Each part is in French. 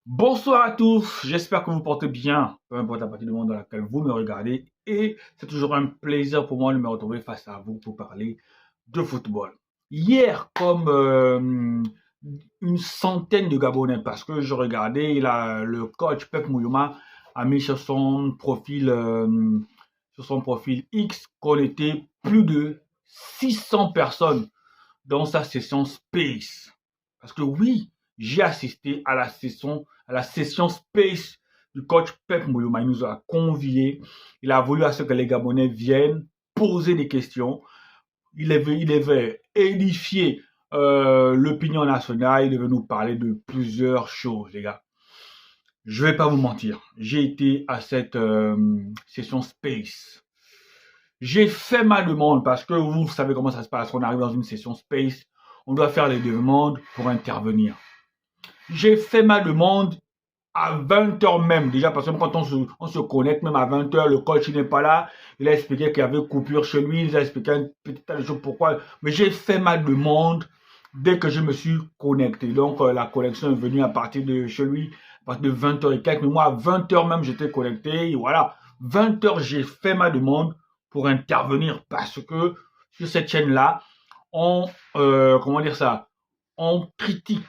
Bonsoir à tous, j'espère que vous portez bien, peu importe la partie du monde dans laquelle vous me regardez. Et c'est toujours un plaisir pour moi de me retrouver face à vous pour parler de football. Hier, comme une centaine de Gabonais, parce que je regardais, le coach Pep Mouyouma a mis sur son profil X qu'on était plus de 600 personnes dans sa session Space. Parce que oui, j'ai assisté à la session Space du coach Pep Mouyouma. Il nous a conviés. Il a voulu à ce que les Gabonais viennent poser des questions. Il avait édifié l'opinion nationale. Il devait nous parler de plusieurs choses, les gars. Je vais pas vous mentir. J'ai été à cette session Space. J'ai fait ma demande parce que vous savez comment ça se passe. On arrive dans une session Space, on doit faire les demandes pour intervenir. J'ai fait ma demande à 20h même, déjà parce que quand on se connecte, même à 20h, le coach n'est pas là. Il a expliqué qu'il y avait coupure chez lui, il a expliqué un petit tas de choses pourquoi. Mais j'ai fait ma demande dès que je me suis connecté. Donc la connexion est venue à partir de chez lui, à partir de 20h et quelques. Mais moi, à 20h même, j'étais connecté. Et voilà, 20h, j'ai fait ma demande pour intervenir parce que sur cette chaîne-là, comment dire ça, on critique.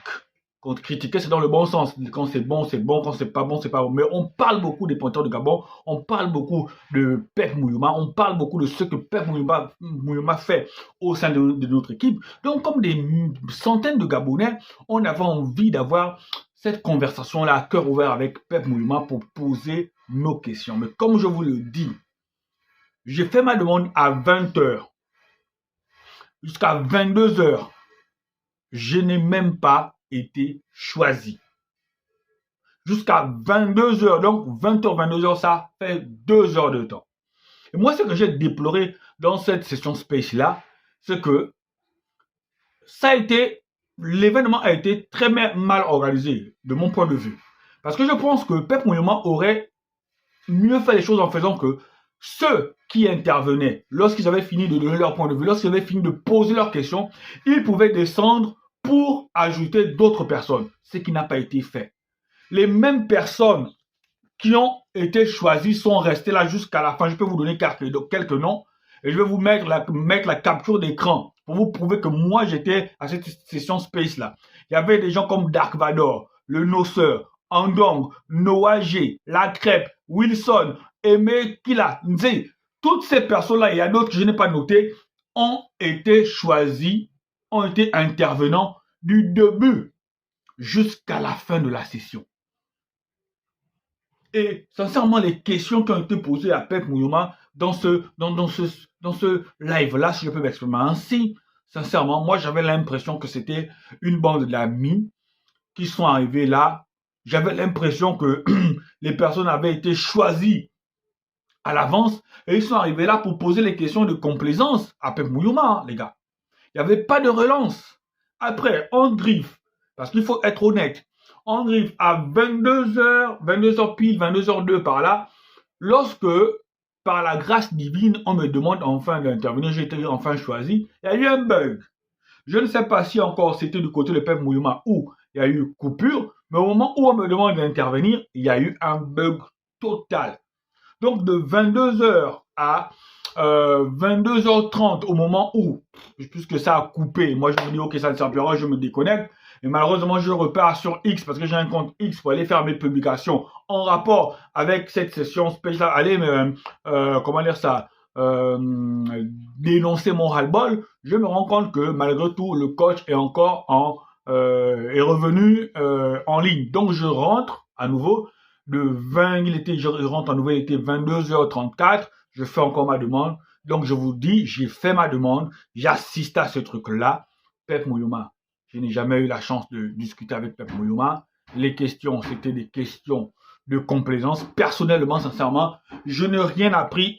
Quand critiquer, c'est dans le bon sens. Quand c'est bon, c'est bon. Quand c'est pas bon, c'est pas bon. Mais on parle beaucoup des pointeurs de Gabon. On parle beaucoup de Pep Mouyouma. On parle beaucoup de ce que Pep Mouyouma fait au sein de notre équipe. Donc, comme des centaines de Gabonais, on avait envie d'avoir cette conversation-là à cœur ouvert avec Pep Mouyouma pour poser nos questions. Mais comme je vous le dis, j'ai fait ma demande à 20h. Jusqu'à 22h, je n'ai même pas été choisi. Jusqu'à 22h, donc 20h, 22h, ça fait 2 heures de temps. Et moi, ce que j'ai déploré dans cette session space-là, c'est que l'événement a été très mal organisé, de mon point de vue. Parce que je pense que Pep Mouyouma aurait mieux fait les choses en faisant que ceux qui intervenaient, lorsqu'ils avaient fini de donner leur point de vue, lorsqu'ils avaient fini de poser leurs questions, ils pouvaient descendre pour ajouter d'autres personnes, ce qui n'a pas été fait. Les mêmes personnes qui ont été choisies sont restées là jusqu'à la fin. Je peux vous donner quelques noms et je vais vous mettre la capture d'écran pour vous prouver que moi j'étais à cette session space là. Il y avait des gens comme Dark Vador, le Noceur, Andong, Noah G, La Crêpe, Wilson, Aimé Kila, Nze. Toutes ces personnes-là, il y a d'autres que je n'ai pas noté, ont été choisis, ont été intervenants du début jusqu'à la fin de la session. Et sincèrement, les questions qui ont été posées à Pep Mouyouma dans ce live-là, si je peux m'exprimer ainsi, sincèrement, moi j'avais l'impression que c'était une bande d'amis qui sont arrivés là. J'avais l'impression que les personnes avaient été choisies à l'avance et ils sont arrivés là pour poser les questions de complaisance à Pep Mouyouma, hein, les gars. Il n'y avait pas de relance. Après, on drift, parce qu'il faut être honnête, on drift à 22h, 22h pile, 22h02 par là, lorsque, par la grâce divine, on me demande enfin d'intervenir, j'ai été enfin choisi, il y a eu un bug. Je ne sais pas si encore c'était du côté de Pep Mouyouma où il y a eu coupure, mais au moment où on me demande d'intervenir, il y a eu un bug total. Donc de 22h à 22h30 au moment où, puisque ça a coupé, moi je me dis ok ça ne sert plus à rien, je me déconnecte. Et malheureusement je repars sur X parce que j'ai un compte X pour aller faire mes publications en rapport avec cette session spéciale, aller comment dire ça, dénoncer mon ras-le-bol. Je me rends compte que malgré tout le coach est encore est revenu en ligne. Donc je rentre à nouveau. Je rentre à nouveau, il était 22h34, je fais encore ma demande. Donc je vous dis, j'ai fait ma demande, j'assiste à ce truc-là. Pep Mouyouma, je n'ai jamais eu la chance de discuter avec Pep Mouyouma. Les questions, c'était des questions de complaisance. Personnellement, sincèrement, je n'ai rien appris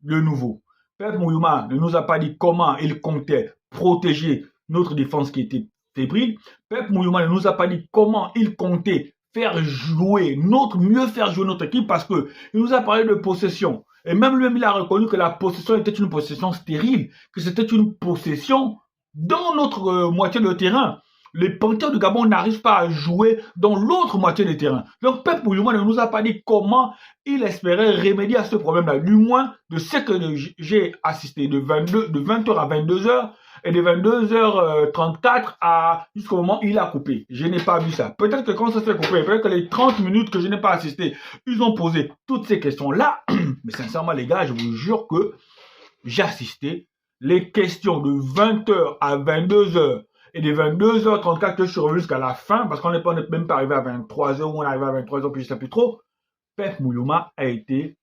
de nouveau. Pep Mouyouma ne nous a pas dit comment il comptait protéger notre défense qui était fébrile. Pep Mouyouma ne nous a pas dit comment il comptait mieux faire jouer notre équipe parce que il nous a parlé de possession. Et même lui-même, il a reconnu que la possession était une possession stérile, que c'était une possession dans notre moitié de terrain. les Panthères du Gabon n'arrivent pas à jouer dans l'autre moitié du terrain. Donc Pep Mouyouma ne nous a pas dit comment il espérait remédier à ce problème-là. Du moins, de ce que j'ai assisté de 20h à 22h et de 22h34 jusqu'au moment où il a coupé. Je n'ai pas vu ça. Peut-être que quand ça s'est coupé, peut-être que les 30 minutes que je n'ai pas assisté, ils ont posé toutes ces questions-là. Mais sincèrement, les gars, je vous jure que j'ai assisté. Les questions de 20h à 22h et de 22h34 que je suis revenu jusqu'à la fin, parce qu'on n'est même pas arrivé à 23h ou on est arrivé à 23h, puis je ne sais plus trop. Pep Mouyouma a été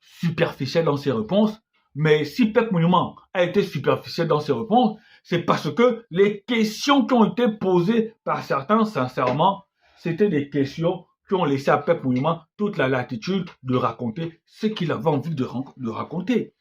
superficiel dans ses réponses. Mais si Pep Mouyouma a été superficiel dans ses réponses, c'est parce que les questions qui ont été posées par certains, sincèrement, c'était des questions qui ont laissé à Pep Mouyouma toute la latitude de raconter ce qu'il avait envie de raconter.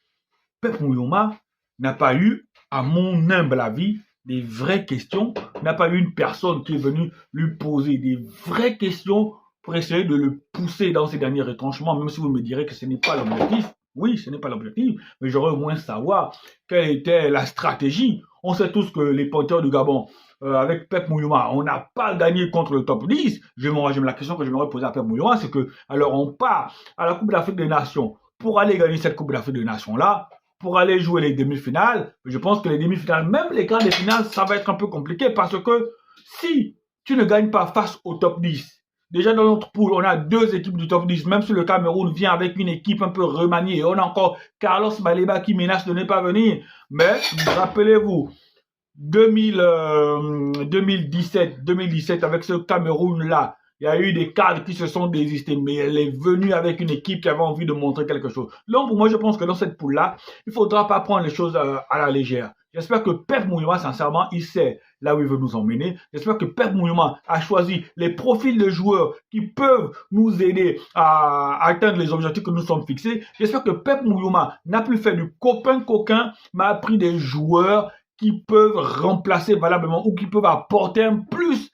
Pep Mouyouma n'a pas eu, à mon humble avis, des vraies questions, n'a pas eu une personne qui est venue lui poser des vraies questions pour essayer de le pousser dans ses derniers retranchements, même si vous me direz que ce n'est pas l'objectif. Oui, ce n'est pas l'objectif, mais j'aurais au moins savoir quelle était la stratégie. On sait tous que les Panthères du Gabon, avec Pep Mouyouma, on n'a pas gagné contre le top 10. La question que je m'aurais posée à Pep Mouyouma, c'est que, alors on part à la Coupe d'Afrique des Nations pour aller gagner cette Coupe d'Afrique des Nations-là, pour aller jouer les demi-finales. Je pense que les demi-finales, même les quarts de finale, ça va être un peu compliqué parce que si tu ne gagnes pas face au top 10, déjà dans notre pool, on a 2 équipes du top 10, même si le Cameroun vient avec une équipe un peu remaniée. On a encore Carlos Baleba qui menace de ne pas venir. Mais rappelez-vous, 2017 avec ce Cameroun-là, il y a eu des cadres qui se sont désistés, mais elle est venue avec une équipe qui avait envie de montrer quelque chose. Donc, pour moi, je pense que dans cette poule-là, il ne faudra pas prendre les choses à la légère. J'espère que Pep Mouyouma, sincèrement, il sait là où il veut nous emmener. J'espère que Pep Mouyouma a choisi les profils de joueurs qui peuvent nous aider à atteindre les objectifs que nous sommes fixés. J'espère que Pep Mouyouma n'a plus fait du copain-coquin, mais a pris des joueurs qui peuvent remplacer valablement ou qui peuvent apporter un plus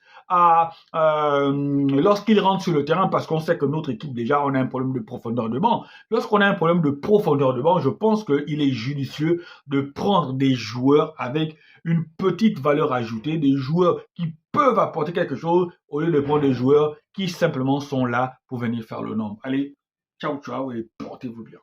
lorsqu'il rentre sur le terrain, parce qu'on sait que notre équipe, déjà, on a un problème de profondeur de banc. Lorsqu'on a un problème de profondeur de banc, je pense qu'il est judicieux de prendre des joueurs avec une petite valeur ajoutée, des joueurs qui peuvent apporter quelque chose, au lieu de prendre des joueurs qui simplement sont là pour venir faire le nombre. Allez, ciao, ciao et portez-vous bien.